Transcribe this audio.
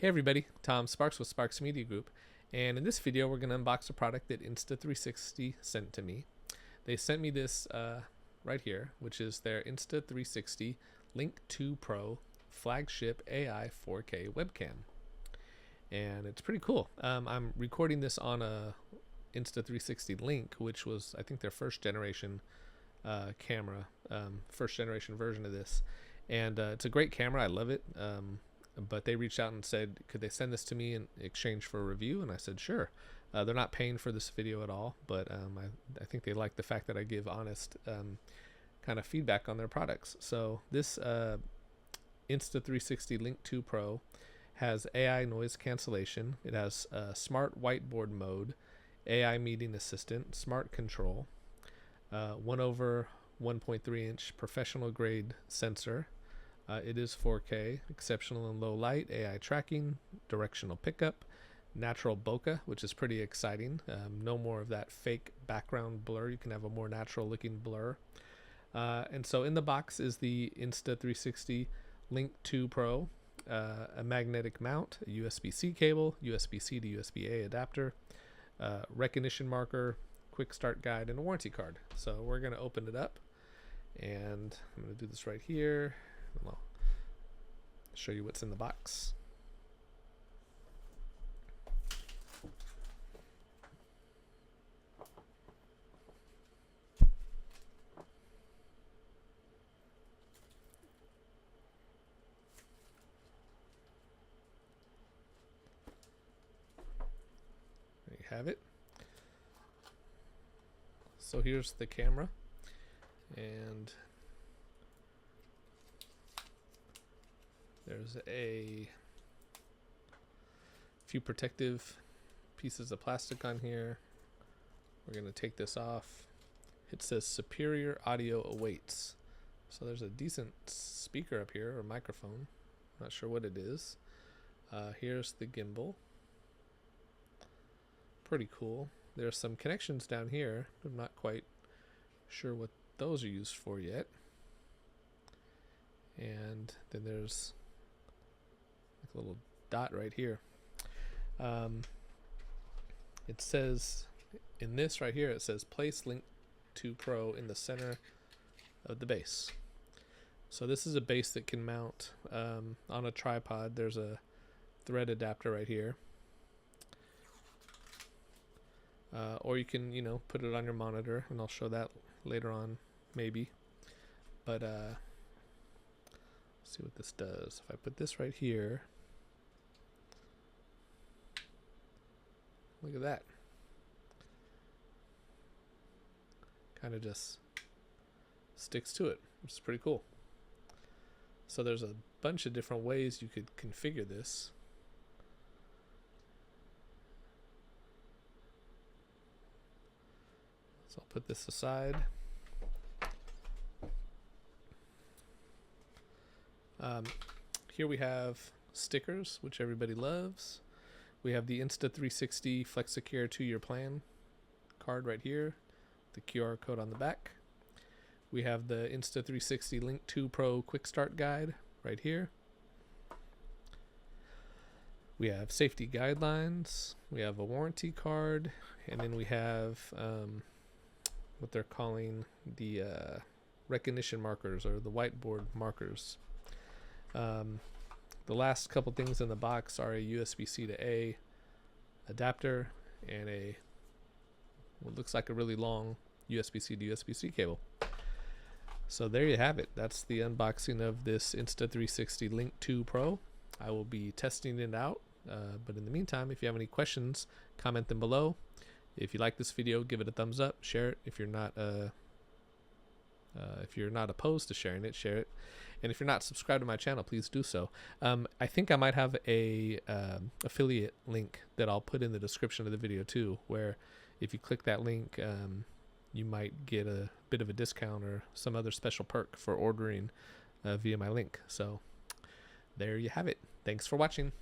Hey everybody, Tom Sparks with Sparks Media Group, and in this video we're going to unbox a product that Insta360 sent to me. They sent me this right here, which is their Insta360 Link 2 Pro flagship AI 4K webcam, and it's pretty cool. I'm recording this on a Insta360 Link, which was I think their first generation camera, first generation version of this, and it's a great camera. I love it. But they reached out and said, could they send this to me in exchange for a review? And I said, sure. They're not paying for this video at all, but I think they like the fact that I give honest kind of feedback on their products. So this Insta360 Link 2 Pro has AI noise cancellation. It has smart whiteboard mode, AI meeting assistant, smart control, 1/1.3 inch professional grade sensor. It is 4K, exceptional in low light, AI tracking, directional pickup, natural bokeh, which is pretty exciting. No more of that fake background blur. You can have a more natural looking blur. And so in the box is the Insta360 Link 2 Pro, a magnetic mount, a USB-C cable, USB-C to USB-A adapter, recognition marker, quick start guide, and a warranty card. So we're going to open it up, and I'm going to do this right here. I'll show you what's in the box. There you have it. So here's the camera, and there's a few protective pieces of plastic on here. We're going to take this off. It says superior audio awaits. So there's a decent speaker up here, or microphone. Not sure what it is. Here's the gimbal. Pretty cool. There's some connections down here. I'm not quite sure what those are used for yet. And then there's a little dot right here. It says in this right here, it says place Link 2 Pro in the center of the base. So this is a base that can mount on a tripod. There's a thread adapter right here, or you can put it on your monitor, and I'll show that later on maybe. But let's see what this does. If I put this right here, look at that. Kind of just sticks to it, which is pretty cool. So there's a bunch of different ways you could configure this. So I'll put this aside. Here we have stickers, which everybody loves. We have the Insta360 FlexiCare 2-year plan card right here, the QR code on the back. We have the Insta360 Link 2 Pro Quick Start Guide right here. We have safety guidelines. We have a warranty card, and then we have what they're calling the recognition markers, or the whiteboard markers. The last couple things in the box are a USB-C to A adapter and what looks like a really long USB-C to USB-C cable. So there you have it. That's the unboxing of this Insta360 Link 2 Pro. I will be testing it out, but in the meantime, if you have any questions, comment them below. If you like this video, give it a thumbs up, share it. If you're not opposed to sharing it, share it. And if you're not subscribed to my channel, please do so. I think I might have a affiliate link that I'll put in the description of the video too, where if you click that link, you might get a bit of a discount or some other special perk for ordering via my link. So there you have it. Thanks for watching.